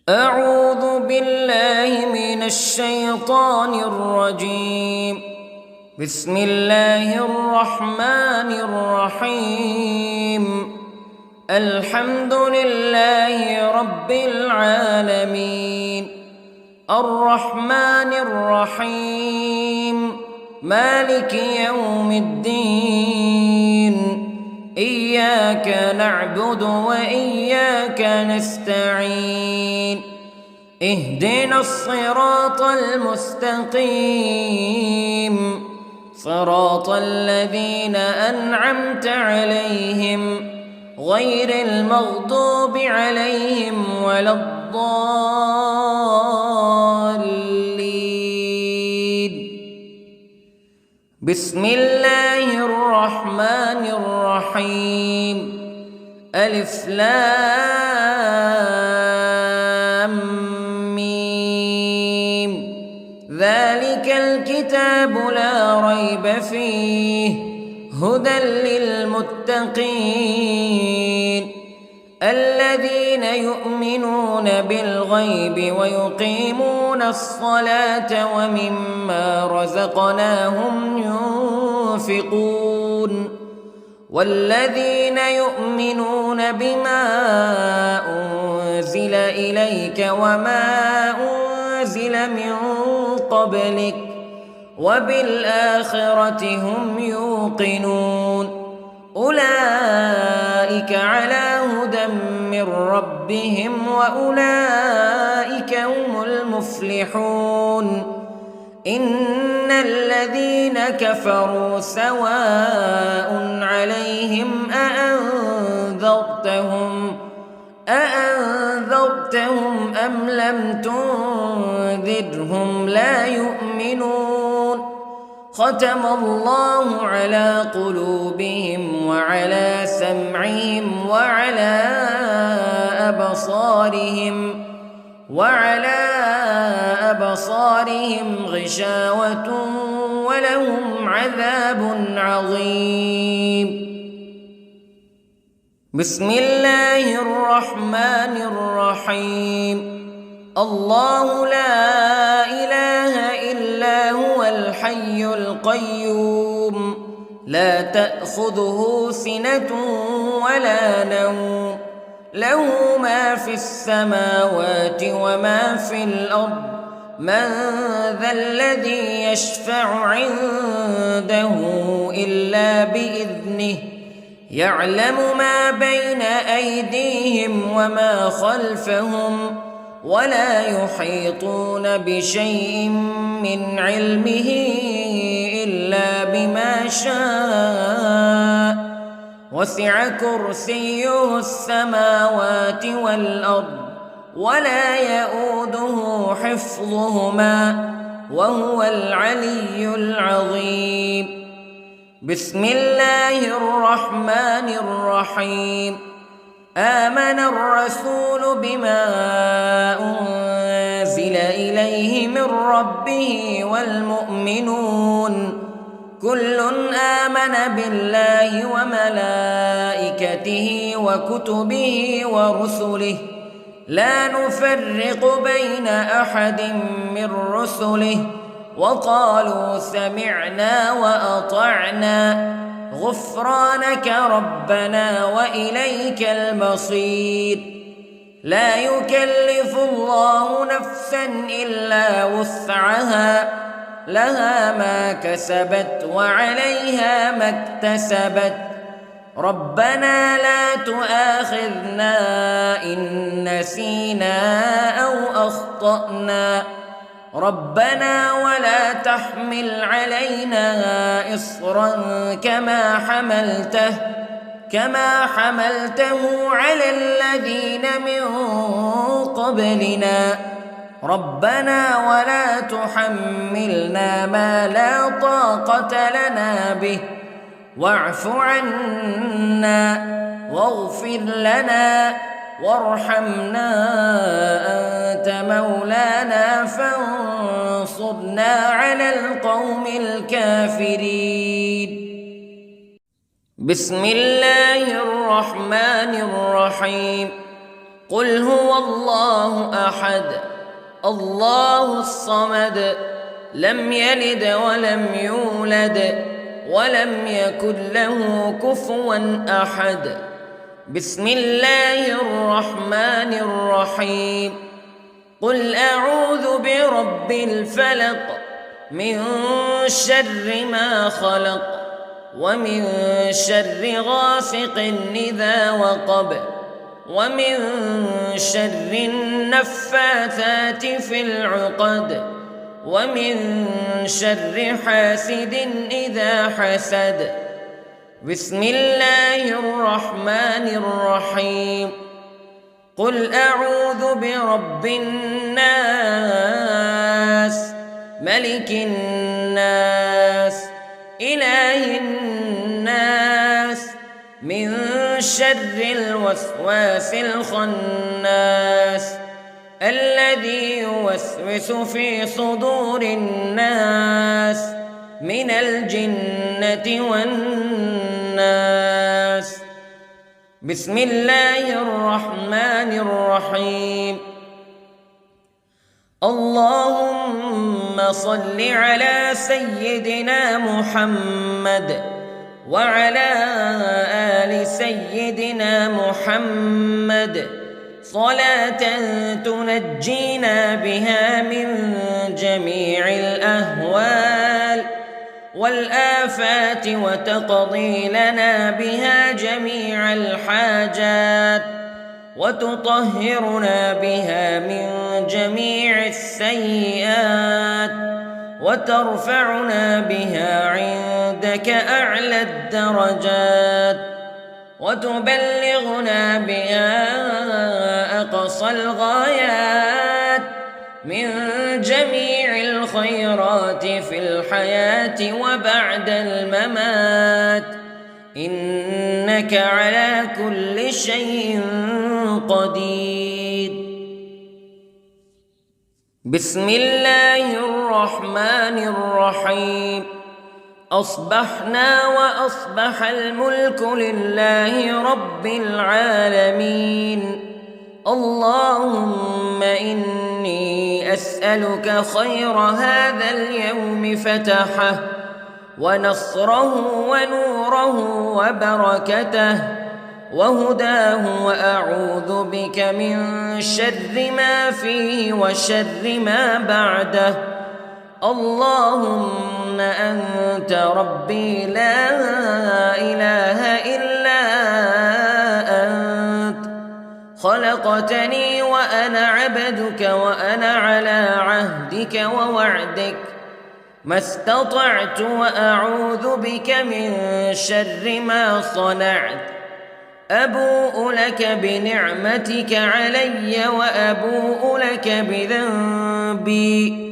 أعوذ بالله من الشيطان الرجيم. بسم الله الرحمن الرحيم. الحمد لله رب العالمين، الرحمن الرحيم، مالك يوم الدين. إياك نعبد وإياك نستعين. اهدنا الصراط المستقيم، صراط الذين أنعمت عليهم غير المغضوب عليهم ولا الضالين. بسم الله الرحمن الرحيم. ألف لام ميم. ذلك الكتاب لا ريب فيه هدى للمتقين الذين يؤمنون بالغيب ويقيمون الصلاة ومما رزقناهم ينفقون والذين يؤمنون بما أنزل إليك وما أنزل من قبلك وبالآخرة هم يوقنون. أولئك على هدى من ربهم وأولئك هم المفلحون. إن الذين كفروا سواء عليهم أأنذرتهم أم لم تنذرهم لا يؤمنون. ختم الله على قلوبهم وعلى سمعهم وعلى أبصارهم غشاوة ولهم عذاب عظيم. بسم الله الرحمن الرحيم. الله لا إله إلا هو الحي القيوم لا تأخذه سنة ولا نوم له ما في السماوات وما في الأرض. من ذا الذي يشفع عنده إلا بإذنه يعلم ما بين أيديهم وما خلفهم ولا يحيطون بشيء من علمه إلا بما شاء. وسع كرسيه السماوات والأرض ولا يؤوده حفظهما وهو العلي العظيم. بسم الله الرحمن الرحيم. آمن الرسول بما أنزل إليه من ربه والمؤمنون كل آمن بالله وملائكته وكتبه ورسله لا نفرق بين أحد من رسله وقالوا سمعنا وأطعنا غفرانك ربنا وإليك المصير. لا يكلف الله نفسا إلا وسعها لها ما كسبت وعليها ما اكتسبت. ربنا لا تؤاخذنا إن نسينا أو أخطأنا ربنا ولا تحمل علينا إصرا كما حملته على الذين من قبلنا ربنا ولا تحملنا ما لا طاقة لنا به واعف عنا واغفر لنا وارحمنا أنت مولانا فانصرنا على القوم الكافرين. بسم الله الرحمن الرحيم. قل هو الله أحد الله الصمد لم يلد ولم يولد ولم يكن له كفوا أحد. بسم الله الرحمن الرحيم. قل أعوذ برب الفلق من شر ما خلق ومن شر غاسق إذا وقب ومن شر النفاثات في العقد ومن شر حاسد إذا حسد. بسم الله الرحمن الرحيم. قل أعوذ برب الناس ملك الناس إله الناس من شر الوسواس الخناس الذي يوسوس في صدور الناس من الجنة والناس. بسم الله الرحمن الرحيم. اللهم صل على سيدنا محمد وعلى آل سيدنا محمد صلاة تنجينا بها من جميع الأهوال والآفات وتقضي لنا بها جميع الحاجات وتطهرنا بها من جميع السيئات وترفعنا بها عندك أعلى الدرجات وتبلغنا بها أقصى الغايات من جميع الخيرات في الحياة وبعد الممات إنك على كل شيء قدير. بسم الله الرحمن الرحيم. أصبحنا وأصبح الملك لله رب العالمين. اللهم إني أسألك خير هذا اليوم فتحه ونصره ونوره وبركته وهداه وأعوذ بك من شر ما فيه وشر ما بعده. اللهم أنت ربي لا إله إلا أنت خلقتني وأنا عبدك وأنا على عهدك ووعدك ما استطعت وأعوذ بك من شر ما صنعت. أبوء لك بنعمتك علي وأبوء لك بذنبي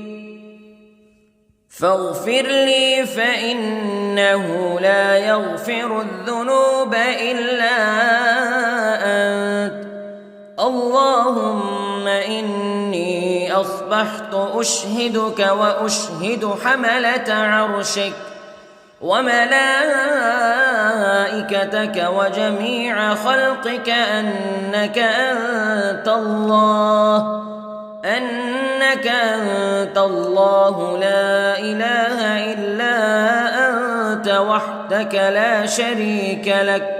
فاغفر لي فإنه لا يغفر الذنوب إلا أنت. اللهم إني أصبحت أشهدك وأشهد حملة عرشك وملائكتك وجميع خلقك أنك أنت الله لا إله إلا أنت وحدك لا شريك لك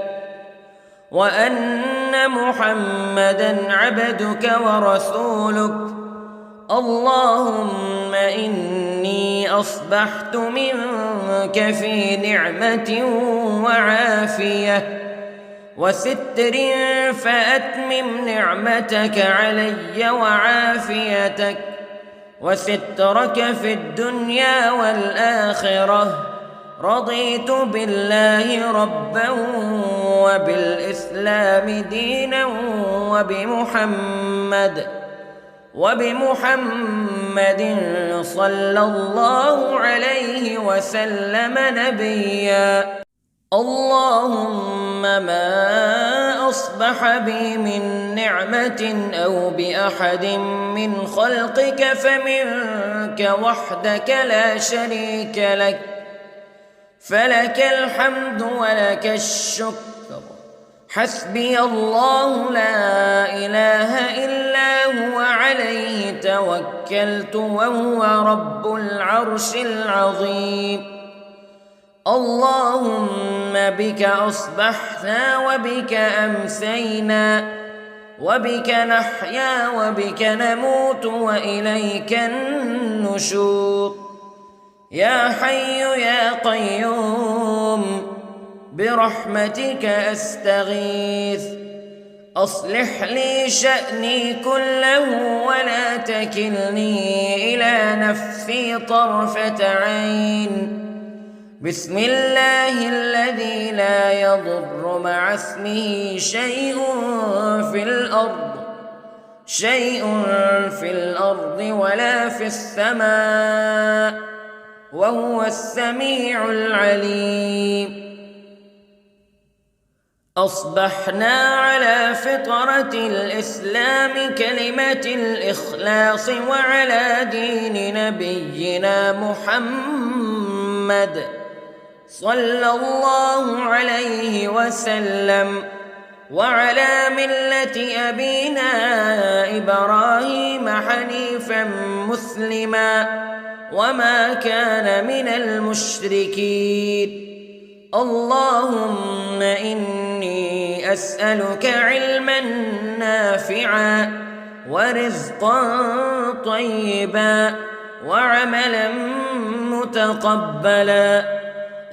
وأن محمدًا عبدك ورسولك. اللهم إني أصبحت منك في نعمة وعافية وستر فأتمم نعمتك علي وعافيتك وسترك في الدنيا والآخرة. رضيت بالله ربا وبالإسلام دينا وبمحمد صلى الله عليه وسلم نبيا. اللهم ما أصبح بي من نعمة أو بأحد من خلقك فمنك وحدك لا شريك لك فلك الحمد ولك الشكر حسبي الله لا إله إلا هو عليه توكلت وهو رب العرش العظيم. اللهم بك أصبحنا وبك أمسينا وبك نحيا وبك نموت وإليك النشور. يا حي يا قيوم برحمتك أستغيث، أصلح لي شأني كله ولا تكلني إلى نفسي طرفة عين. بسم الله الذي لا يضر مع اسمه شيء في الأرض ولا في السماء وهو السميع العليم. أصبحنا على فطرة الإسلام كلمة الإخلاص وعلى دين نبينا محمد صلى الله عليه وسلم وعلى ملة أبينا إبراهيم حنيفا مسلما وما كان من المشركين. اللهم إني أسألك علما نافعا ورزقا طيبا وعملا متقبلا.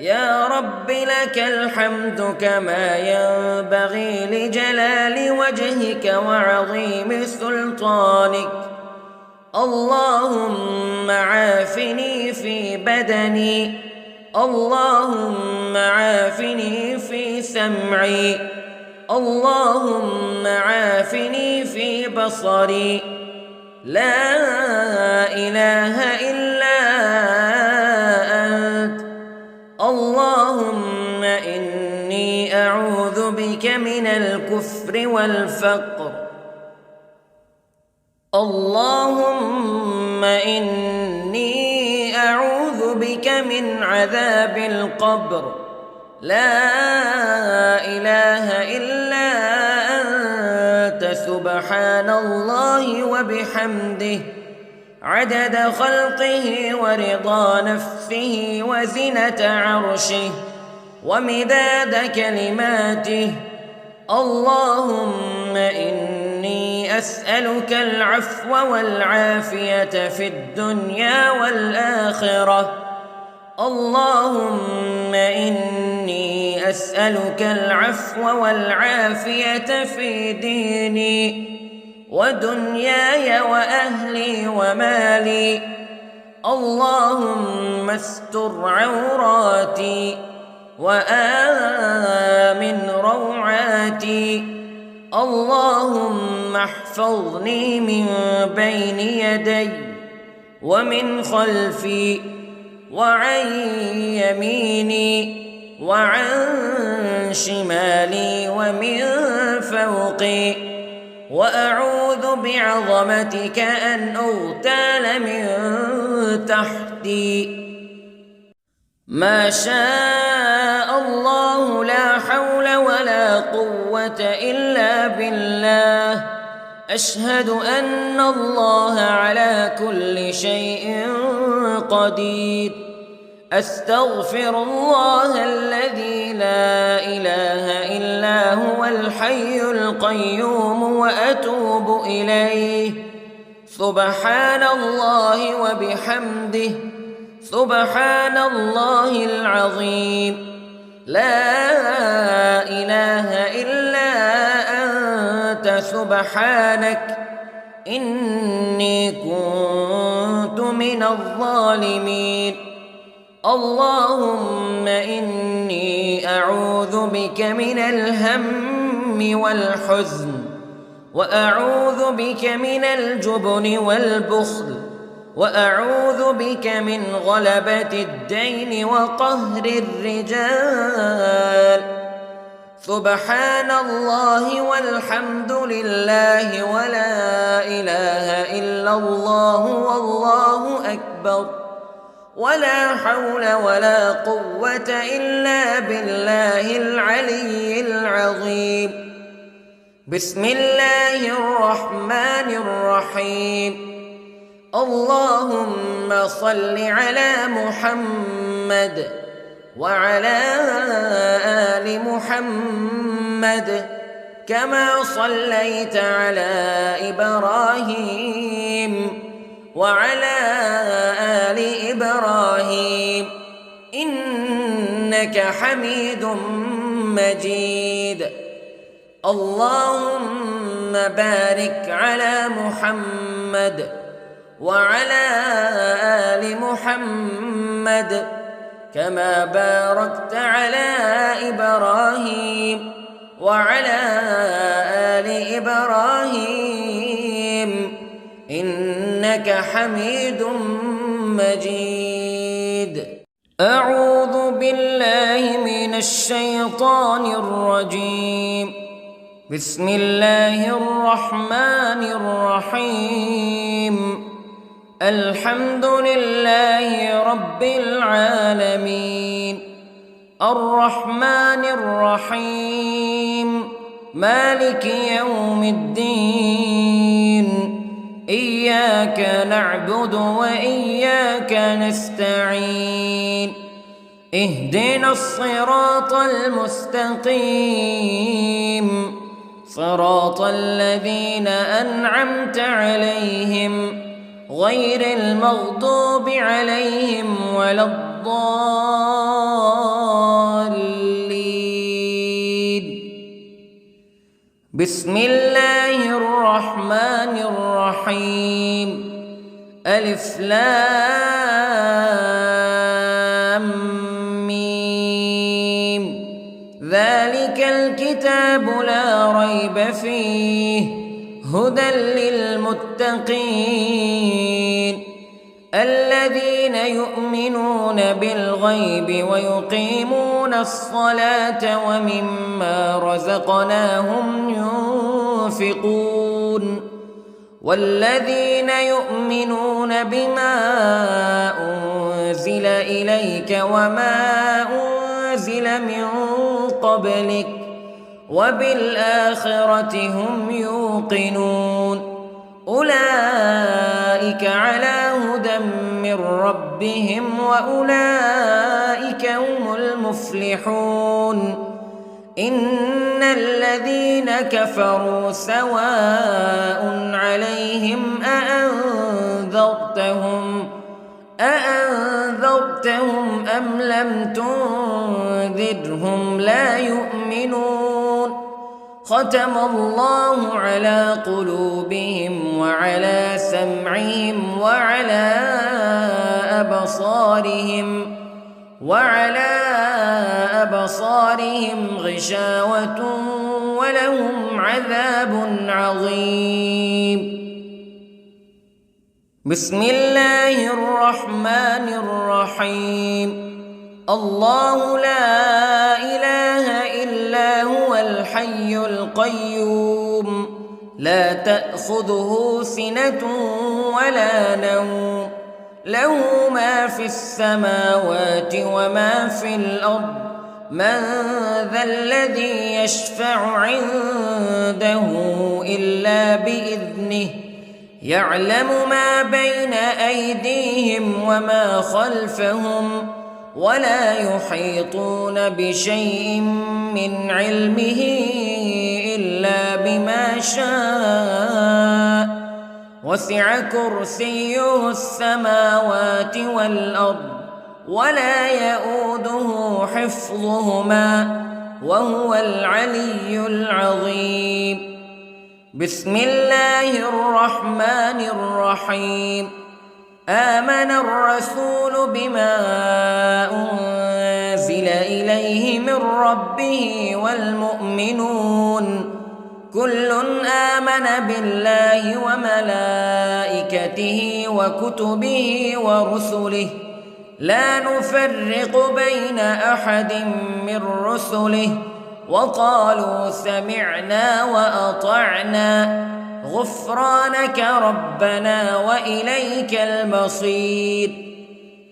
يا رب لك الحمد كما ينبغي لجلال وجهك وعظيم سلطانك. اللهم عافني في بدني، اللهم عافني في سمعي، اللهم عافني في بصري. لا إله إلا أنت. اللهم إني أعوذ بك من الكفر والفقر. اللهم إني أعوذ بك من عذاب القبر. لا إله إلا أنت سبحان الله وبحمده عدد خلقه ورضا نفسه وزنة عرشه ومداد كلماته. اللهم إني أسألك العفو والعافية في الدنيا والآخرة. اللهم إني أسألك العفو والعافية في ديني ودنياي وأهلي ومالي. اللهم استر عوراتي وآمن روعاتي. اللهم احفظني من بين يدي ومن خلفي وعن يميني وعن شمالي ومن فوقي، وأعوذ بعظمتك أن أغتال من تحتي. ما شاء الله لا حول ولا قوة إلا بالله. أشهد أن الله على كل شيء قدير. أستغفر الله الذي لا إله إلا هو الحي القيوم وأتوب إليه. سبحان الله وبحمده سبحان الله العظيم. لا إله إلا أنت سبحانك إني كنت من الظالمين. اللهم إني أعوذ بك من الهم والحزن، وأعوذ بك من الجبن والبخل، وأعوذ بك من غلبة الدين وقهر الرجال. سبحان الله والحمد لله ولا إله إلا الله والله أكبر. ولا حول ولا قوة إلا بالله العلي العظيم. بسم الله الرحمن الرحيم. اللهم صل على محمد وعلى آل محمد كما صليت على إبراهيم وعلى آل إبراهيم إنك حميد مجيد. اللهم بارك على محمد وعلى آل محمد كما باركت على إبراهيم وعلى آل إبراهيم إنك حميد مجيد. أعوذ بالله من الشيطان الرجيم. بسم الله الرحمن الرحيم. الحمد لله رب العالمين الرحمن الرحيم مالك يوم الدين إياك نعبد وإياك نستعين اهدنا الصراط المستقيم صراط الذين أنعمت عليهم غير المغضوب عليهم ولا الضالين. بسم الله الرحمن الرحيم. ألف لام ميم ذلك الكتاب لا ريب فيه هدى للمتقين الذين يؤمنون بالغيب ويقيمون الصلاة ومما رزقناهم ينفقون والذين يؤمنون بما أنزل إليك وما أنزل من قبلك وبالآخرة هم يوقنون أولئك على هدى من ربهم وأولئك هم المفلحون. إن الذين كفروا سواء عليهم أأنذرتهم أم لم تنذرهم لا يؤمنون. ختم الله على قلوبهم وعلى سمعهم وعلى أبصارهم غشاوة ولهم عذاب عظيم. بسم الله الرحمن الرحيم. الله لا إله إلا هو الحي القيوم لا تأخذه سنة ولا نوم له ما في السماوات وما في الأرض من ذا الذي يشفع عنده إلا بإذنه يعلم ما بين أيديهم وما خلفهم ولا يحيطون بشيء من علمه إلا بما شاء وسع كرسيه السماوات والأرض ولا يؤوده حفظهما وهو العلي العظيم. بسم الله الرحمن الرحيم. آمن الرسول بما أنزل إليه من ربه والمؤمنون كل آمن بالله وملائكته وكتبه ورسله لا نفرق بين أحد من رسله وقالوا سمعنا وأطعنا غفرانك ربنا وإليك المصير.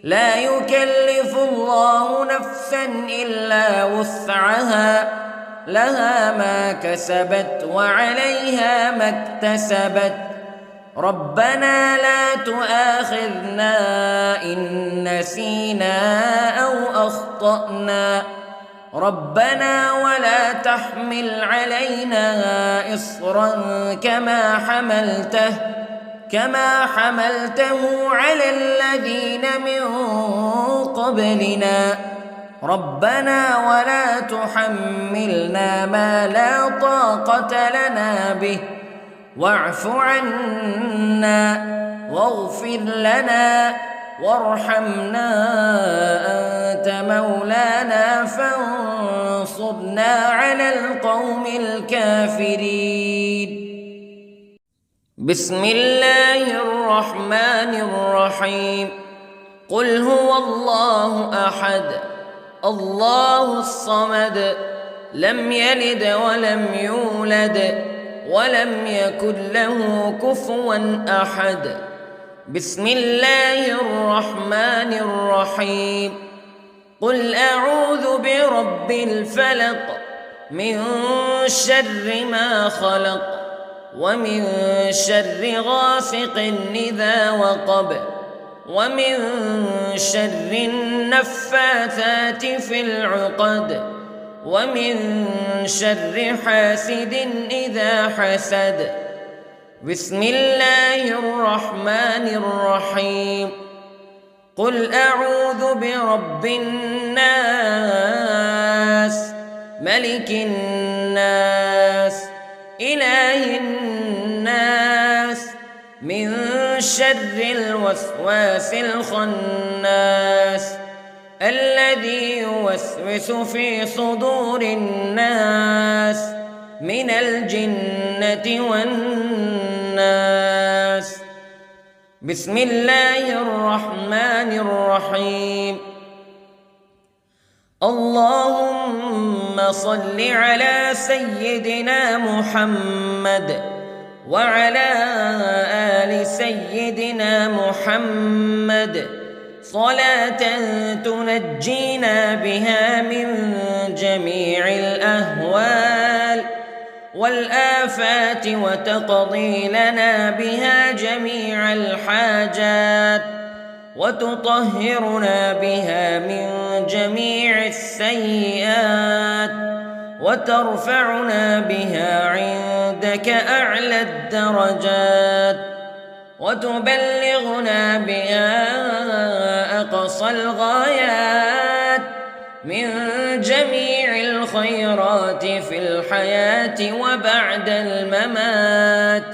لا يكلف الله نفسا إلا وسعها لها ما كسبت وعليها ما اكتسبت ربنا لا تؤاخذنا إن نسينا أو أخطأنا ربنا ولا تحمل علينا إصرا كما حملته على الذين من قبلنا ربنا ولا تحملنا ما لا طاقة لنا به واعف عنا واغفر لنا وارحمنا أنت مولانا فانصرنا على القوم الكافرين. بسم الله الرحمن الرحيم. قل هو الله أحد الله الصمد لم يلد ولم يولد ولم يكن له كفوا أحد. بسم الله الرحمن الرحيم. قل أعوذ برب الفلق من شر ما خلق ومن شر غاسق إذا وقب ومن شر النفاثات في العقد ومن شر حاسد إذا حسد. بسم الله الرحمن الرحيم. قل أعوذ برب الناس ملك الناس إله الناس من شر الوسواس الخناس الذي يوسوس في صدور الناس من الجنة والناس. بسم الله الرحمن الرحيم. اللهم صل على سيدنا محمد وعلى آل سيدنا محمد صلاة تنجينا بها من جميع الأهوال والآفات وتقضي لنا بها جميع الحاجات وتطهرنا بها من جميع السيئات وترفعنا بها عندك أعلى الدرجات وتبلغنا بها أقصى الغايات من جميع الخيرات في الحياة وبعد الممات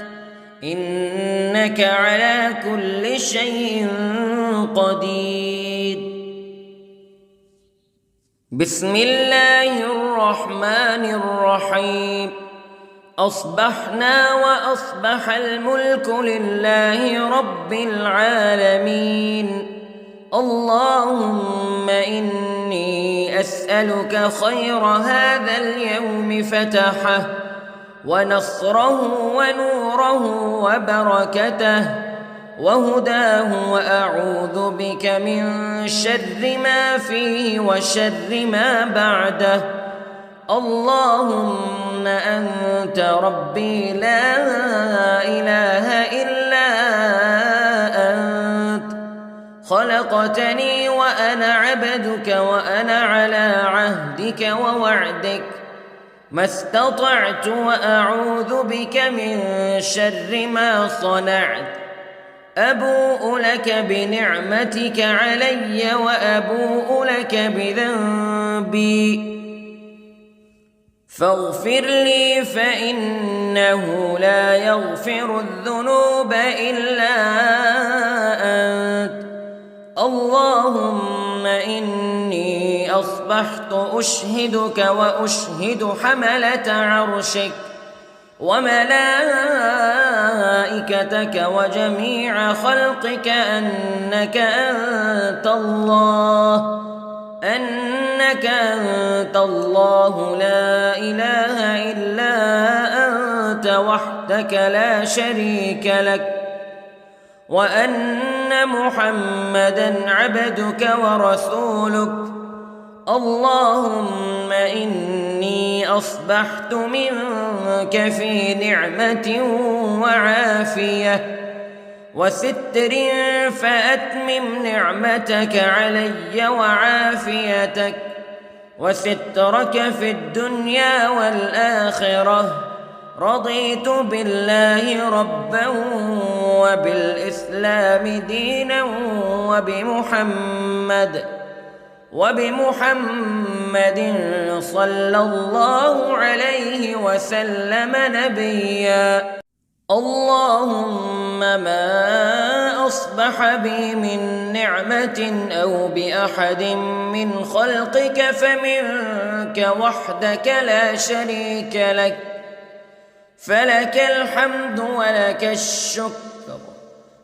إنك على كل شيء قدير. بسم الله الرحمن الرحيم. أصبحنا وأصبح الملك لله رب العالمين. اللهم إني أسألك خير هذا اليوم فتحه ونصره ونوره وبركته وهداه وأعوذ بك من شر ما فيه وشر ما بعده. اللهم أنت ربي لا إله إلا أنت خلقتني وأنا عبدك وأنا على عهدك ووعدك ما استطعت وأعوذ بك من شر ما صنعت. أبوء لك بنعمتك علي وأبوء لك بذنبي فاغفر لي فإنه لا يغفر الذنوب إلا أنت. اللهم إني أصبحت أشهدك وأشهد حملة عرشك وملائكتك وجميع خلقك أنك أنت الله لا إله إلا أنت وحدك لا شريك لك وأن أن محمدًا عبدك ورسولك. اللهم إني أصبحت منك في نعمة وعافية وستر، فأتمم نعمتك علي وعافيتك وسترك في الدنيا والآخرة. رضيت بالله ربا وبالإسلام دينا وبمحمد صلى الله عليه وسلم نبيا. اللهم ما أصبح بي من نعمة أو بأحد من خلقك فمنك وحدك لا شريك لك، فلك الحمد ولك الشكر.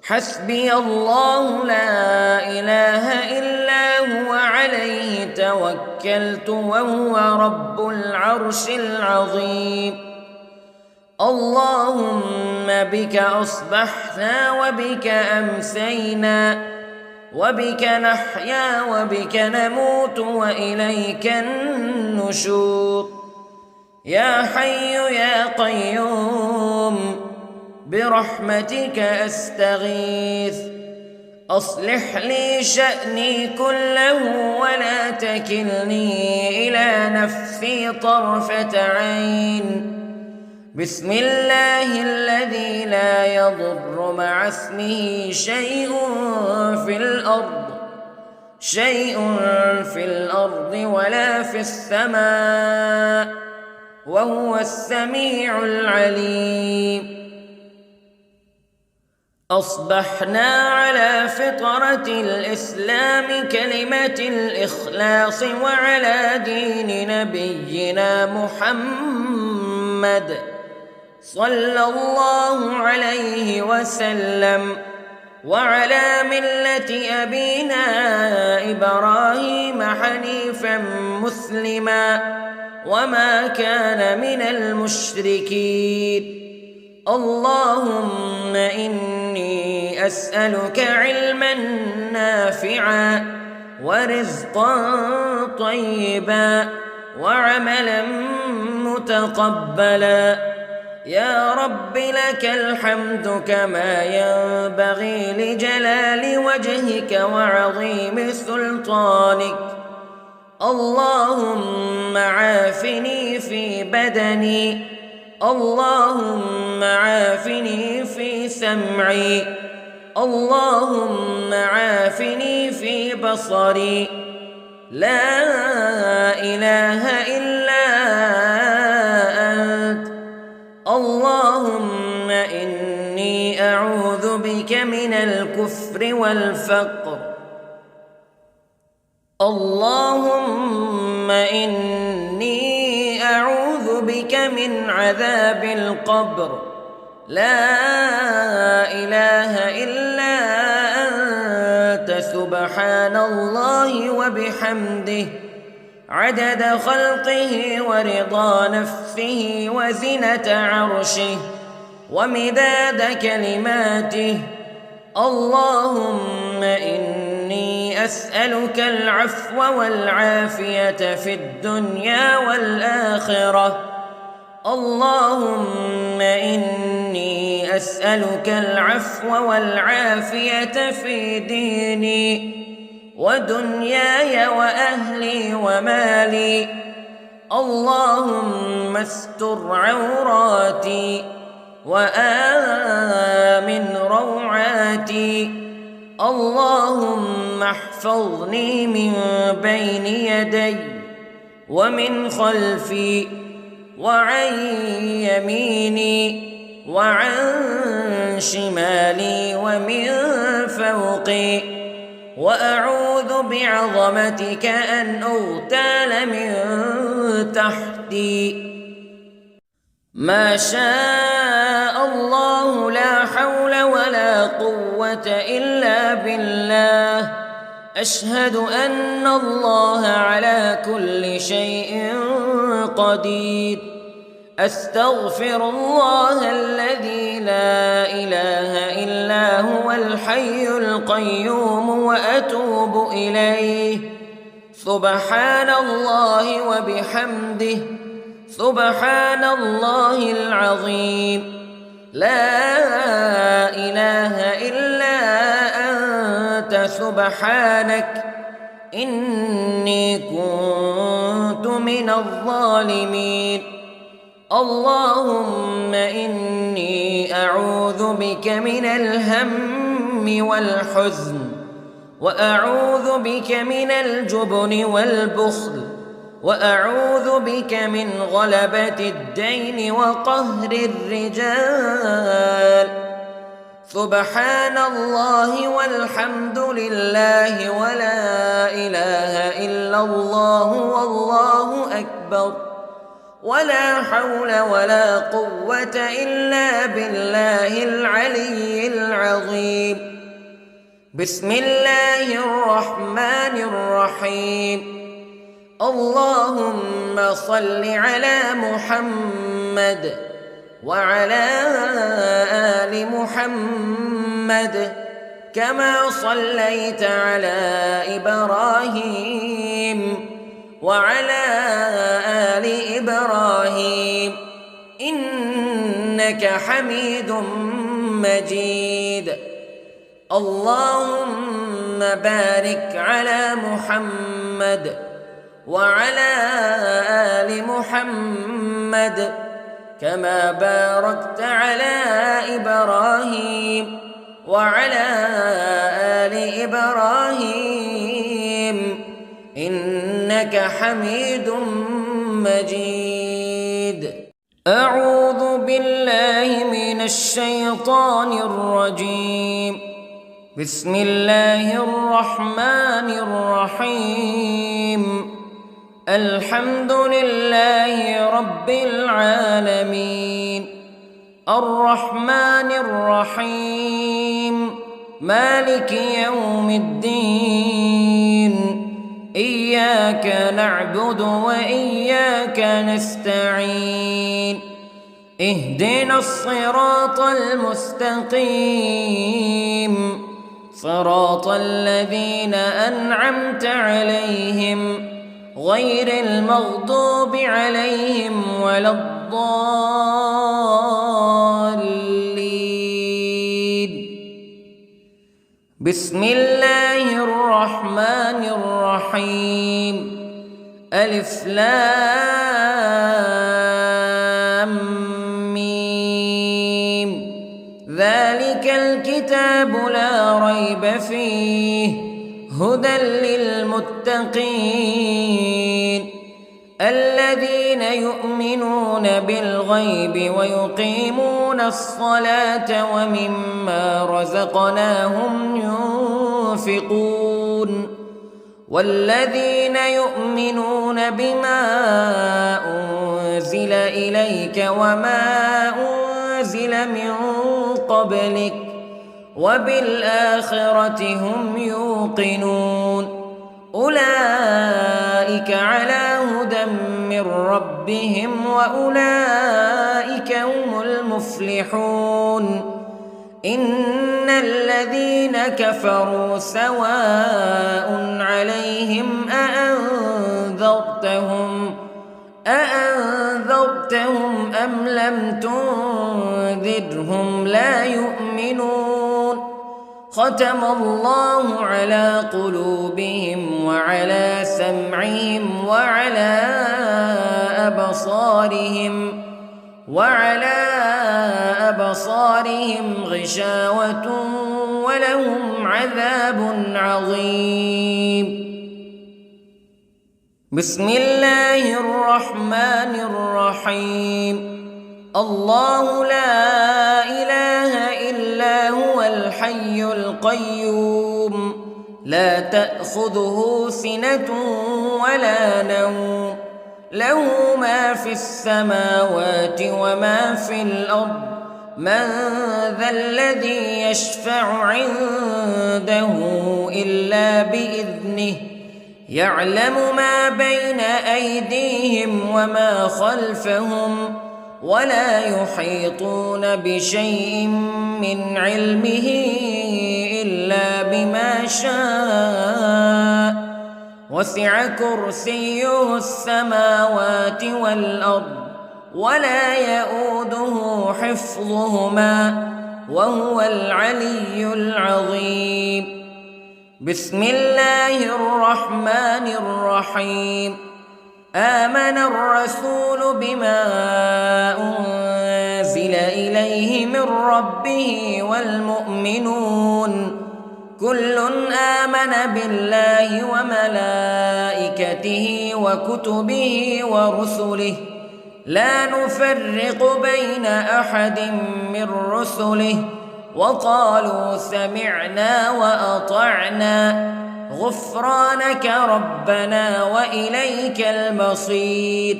حسبي الله لا إله إلا هو، عليه توكلت وهو رب العرش العظيم. اللهم بك أصبحنا وبك أمسينا وبك نحيا وبك نموت وإليك النشور. يا حي يا قيوم برحمتك أستغيث، أصلح لي شأني كله ولا تكلني إلى نفسي طرفة عين. بسم الله الذي لا يضر مع اسمه شيء في الأرض ولا في السماء، وهو السميع العليم. أصبحنا على فطرة الإسلام كلمة الإخلاص وعلى دين نبينا محمد صلى الله عليه وسلم، وعلى ملة أبينا إبراهيم حنيفا مسلما وما كان من المشركين. اللهم إني أسألك علما نافعا ورزقا طيبا وعملا متقبلا. يا رب لك الحمد كما ينبغي لجلال وجهك وعظيم سلطانك. اللهم عافني في بدني، اللهم عافني في سمعي، اللهم عافني في بصري. لا إله إلا أنت. اللهم إني أعوذ بك من الكفر والفقر. اللهم إني أعوذ بك من عذاب القبر. لا إله إلا أنت، سبحان الله وبحمده، عدد خلقه ورضا نفسه وزنة عرشه ومداد كلماته. اللهم إني أسألك العفو والعافية في الدنيا والآخرة. اللهم إني أسألك العفو والعافية في ديني ودنياي وأهلي ومالي. اللهم استر عوراتي وآمن روعاتي. اللهم احفظني من بين يدي ومن خلفي وعن يميني وعن شمالي ومن فوقي، وأعوذ بعظمتك أن أغتال من تحتي. ما شاء الله لا حول ولا قوة إلا بالله. أشهد أن الله على كل شيء قدير. أستغفر الله الذي لا إله إلا هو الحي القيوم وأتوب إليه. سبحان الله وبحمده، سبحان الله العظيم. لا إله إلا أنت سبحانك إني كنت من الظالمين. اللهم إني أعوذ بك من الهم والحزن، وأعوذ بك من الجبن والبخل، وأعوذ بك من غلبة الدين وقهر الرجال. سبحان الله والحمد لله ولا إله إلا الله والله أكبر، ولا حول ولا قوة إلا بالله العلي العظيم. بسم الله الرحمن الرحيم. اللهم صل على محمد وعلى آل محمد كما صليت على إبراهيم وعلى آل إبراهيم إنك حميد مجيد. اللهم بارك على محمد وعلى آل محمد كما باركت على إبراهيم وعلى آل إبراهيم إنك حميد مجيد. أعوذ بالله من الشيطان الرجيم. بسم الله الرحمن الرحيم. الحمد لله رب العالمين، الرحمن الرحيم، مالك يوم الدين. إياك نعبد وإياك نستعين. اهدنا الصراط المستقيم، صراط الذين أنعمت عليهم غير المغضوب عليهم ولا الضالين. بسم الله الرحمن الرحيم. ألف لام ميم. ذلك الكتاب لا ريب فيه هدى للمتقين الذين يؤمنون بالغيب ويقيمون الصلاة ومما رزقناهم ينفقون والذين يؤمنون بما أنزل إليك وما أنزل من قبلك وبالآخرة هم يوقنون أولئك على هدى من ربهم وأولئك هم المفلحون. إن الذين كفروا سواء عليهم أأنذرتهم أم لم تنذرهم لا يؤمنون. ختم الله على قلوبهم وعلى سمعهم وعلى أبصارهم غشاوة ولهم عذاب عظيم. بسم الله الرحمن الرحيم. الله لا إله إلا هو الحي القيوم لا تأخذه سنة ولا نوم له ما في السماوات وما في الأرض من ذا الذي يشفع عنده إلا بإذنه يعلم ما بين أيديهم وما خلفهم ولا يحيطون بشيء من علمه إلا بما شاء وسع كرسيه السماوات والأرض ولا يئوده حفظهما وهو العلي العظيم. بسم الله الرحمن الرحيم. آمن الرسول بما أنزل إليه من ربه والمؤمنون كل آمن بالله وملائكته وكتبه ورسله لا نفرق بين أحد من رسله وقالوا سمعنا وأطعنا غفرانك ربنا وإليك المصير.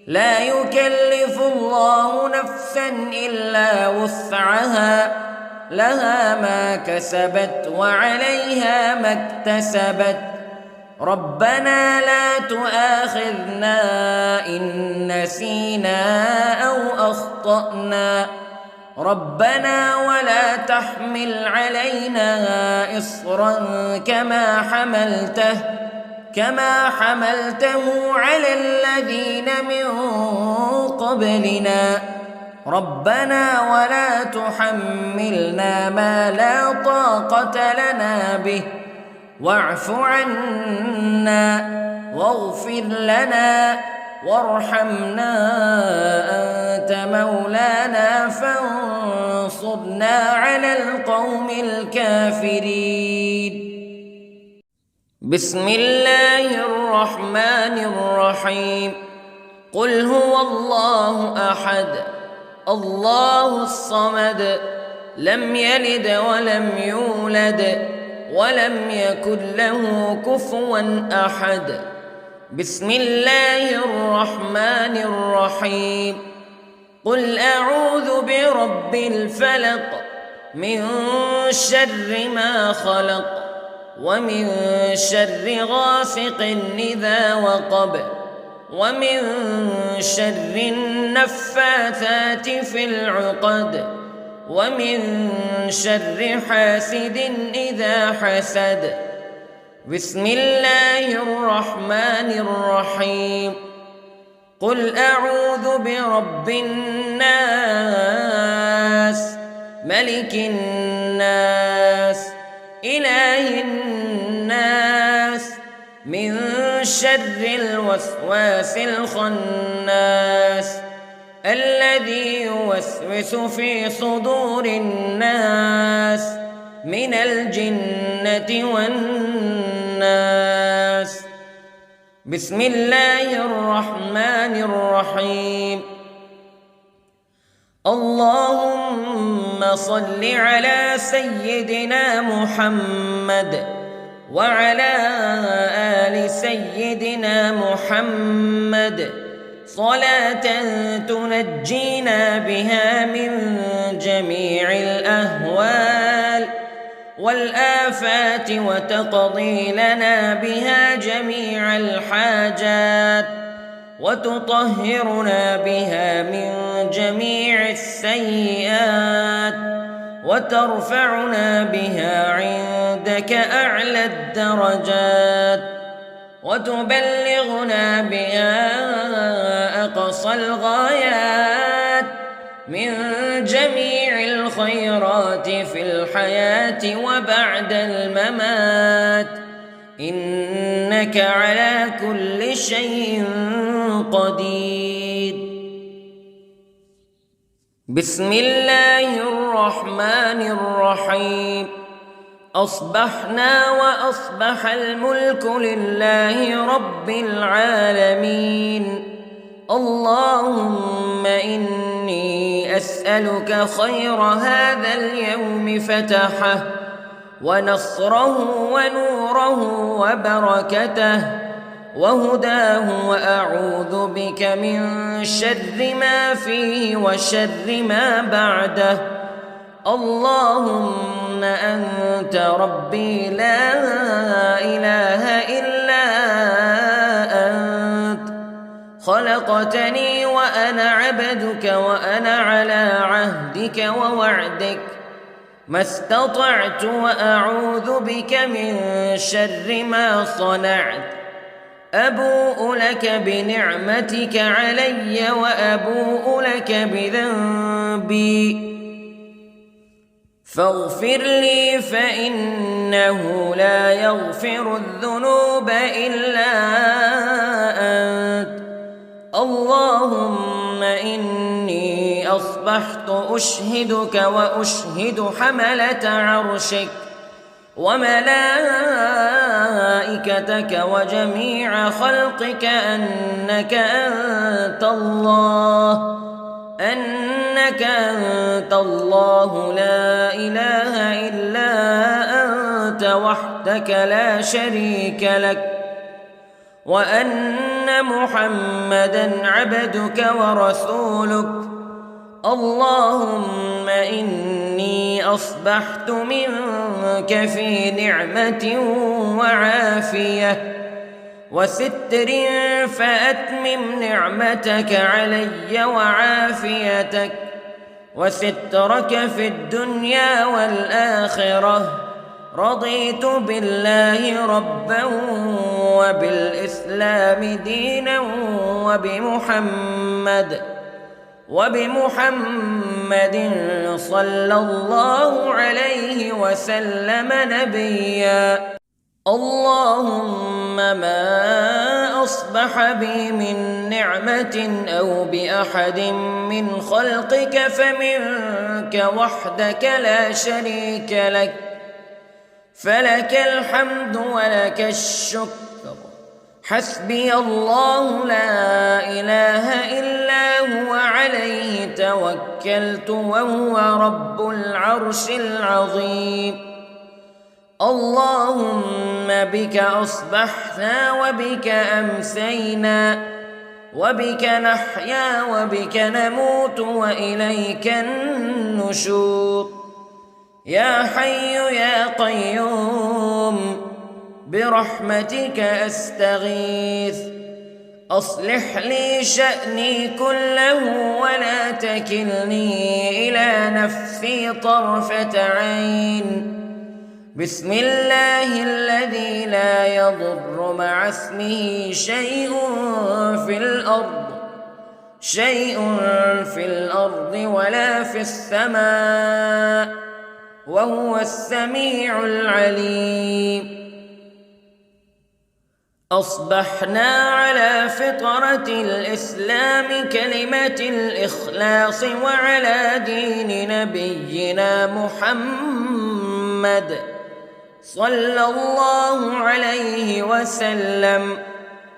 لا يكلف الله نفسا إلا وسعها لها ما كسبت وعليها ما اكتسبت ربنا لا تؤاخذنا إن نسينا أو أخطأنا ربنا ولا تحمل علينا إصرا كما حملته على الذين من قبلنا ربنا ولا تحملنا ما لا طاقة لنا به واعف عنا واغفر لنا وارحمنا أنت مولانا فانصرنا على القوم الكافرين. بسم الله الرحمن الرحيم. قل هو الله أحد الله الصمد لم يلد ولم يولد ولم يكن له كفوا أحد. بسم الله الرحمن الرحيم. قل أعوذ برب الفلق من شر ما خلق ومن شر غاسق إذا وقب ومن شر النفاثات في العقد ومن شر حاسد إذا حسد. بسم الله الرحمن الرحيم. قل أعوذ برب الناس ملك الناس إله الناس من شر الوسواس الخناس الذي يوسوس في صدور الناس من الجنة والناس. بسم الله الرحمن الرحيم. اللهم صل على سيدنا محمد وعلى آل سيدنا محمد صلاة تنجينا بها من جميع الأهوال والآفات وتقضي لنا بها جميع الحاجات وتطهرنا بها من جميع السيئات وترفعنا بها عندك أعلى الدرجات وتبلغنا بها أقصى الغايات من جميع الخيرات في الحياة وبعد الممات إنك على كل شيء قدير. بسم الله الرحمن الرحيم. أصبحنا وأصبح الملك لله رب العالمين. اللهم إني أسألك خير هذا اليوم فتحه ونصره ونوره وبركته وهداه وأعوذ بك من شر ما فيه وشر ما بعده. اللهم أنت ربي لا إله إلا أنت خلقتني وأنا عبدك وأنا على عهدك ووعدك ما استطعت وأعوذ بك من شر ما صنعت أبوء لك بنعمتك علي وأبوء لك بذنبي فاغفر لي فإنه لا يغفر الذنوب إلا أنت اللهم إني أصبحت أشهدك وأشهد حملة عرشك وملائكتك وجميع خلقك أنك أنت الله لا إله إلا أنت وحدك لا شريك لك وأن محمدًا عبدك ورسولك اللهم إني أصبحت منك في نعمة وعافية وستر فأتمم نعمتك علي وعافيتك وسترك في الدنيا والآخرة رضيت بالله ربا وبالإسلام دينا وبمحمد صلى الله عليه وسلم نبيا اللهم ما أصبح بي من نعمة أو بأحد من خلقك فمنك وحدك لا شريك لك فلك الحمد ولك الشكر حسبي الله لا إله إلا هو عليه توكلت وهو رب العرش العظيم اللهم بك أصبحنا وبك أمسينا وبك نحيا وبك نموت وإليك النشور يا حي يا قيوم برحمتك أستغيث أصلح لي شأني كله ولا تكلني إلى نفسي طرفة عين بسم الله الذي لا يضر مع اسمه شيء في الأرض ولا في السماء وهو السميع العليم أصبحنا على فطرة الإسلام كلمة الإخلاص وعلى دين نبينا محمد صلى الله عليه وسلم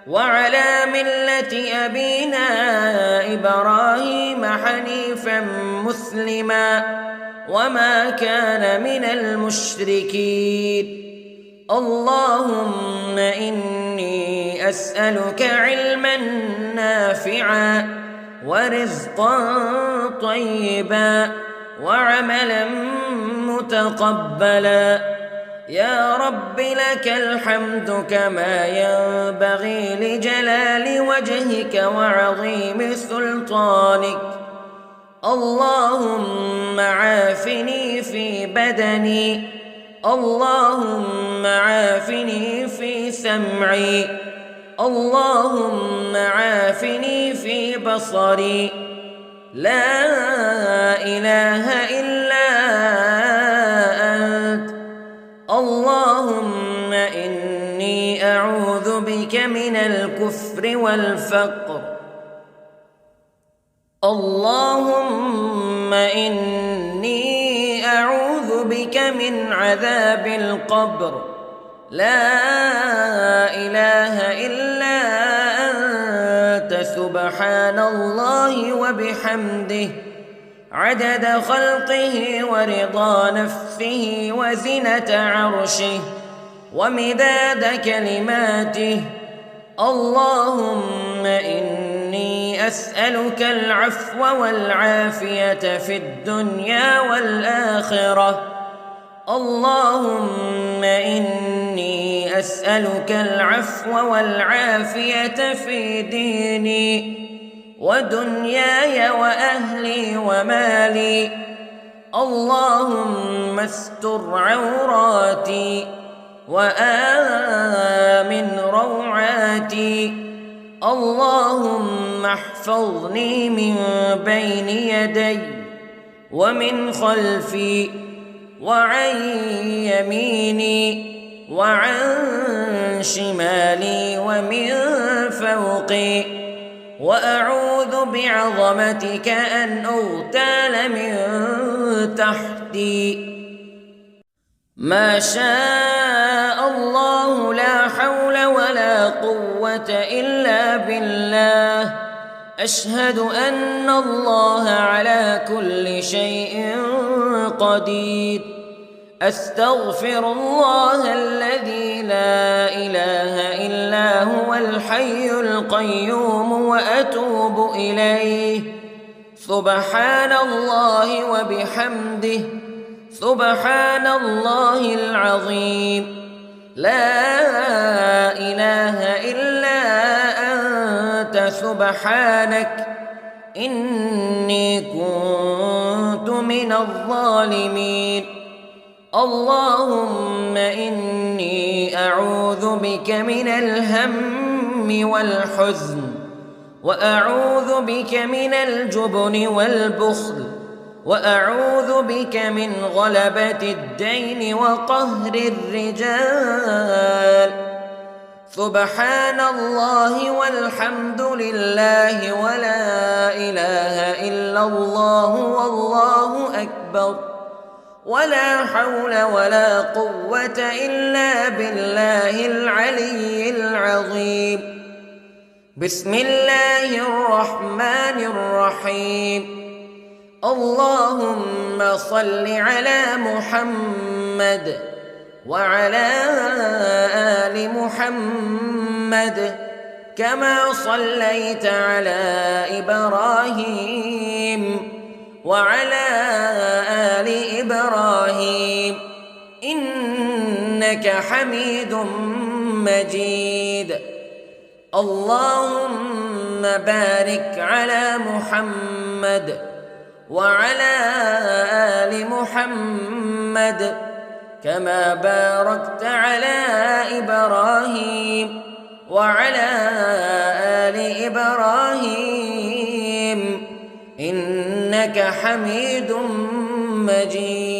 وعلى ملة أبينا إبراهيم حنيفا مسلما وما كان من المشركين اللهم إني أسألك علما نافعا ورزقا طيبا وعملا متقبلا يا رب لك الحمد كما ينبغي لجلال وجهك وعظيم سلطانك اللهم عافني في بدني اللهم عافني في سمعي اللهم عافني في بصري لا إله إلا أنت اللهم إني أعوذ بك من الكفر والفقر اللهم إني أعوذ بك من عذاب القبر لا إله إلا أنت سبحان الله وبحمده عدد خلقه ورضا نفسه وزنة عرشه ومداد كلماته اللهم إني أسألك العفو والعافية في الدنيا والآخرة اللهم إني أسألك العفو والعافية في ديني ودنياي وأهلي ومالي. اللهم استر عوراتي وآمن روعاتي. اللهم احفظني من بين يدي ومن خلفي وعن يميني وعن شمالي ومن فوقي، وأعوذ بعظمتك أن أغتال من تحتي. ما شاء الله لا حول ولا قوة إلا بالله. أشهد أن الله على كل شيء قدير. أستغفر الله الذي لا إله إلا هو الحي القيوم وأتوب إليه. سبحان الله وبحمده، سبحان الله العظيم. لا إله إلا أنت سبحانك إني كنت من الظالمين. اللهم إني أعوذ بك من الهم والحزن، وأعوذ بك من الجبن والبخل، وأعوذ بك من غلبة الدين وقهر الرجال. سبحان الله والحمد لله ولا إله إلا الله والله أكبر، ولا حول ولا قوة إلا بالله العلي العظيم. بسم الله الرحمن الرحيم. اللهم صل على محمد وعلى آل محمد كما صليت على إبراهيم وعلى آل إبراهيم إنك حميد مجيد. اللهم بارك على محمد وعلى آل محمد كما باركت على إبراهيم وعلى آل إبراهيم إنك حميد مجيد.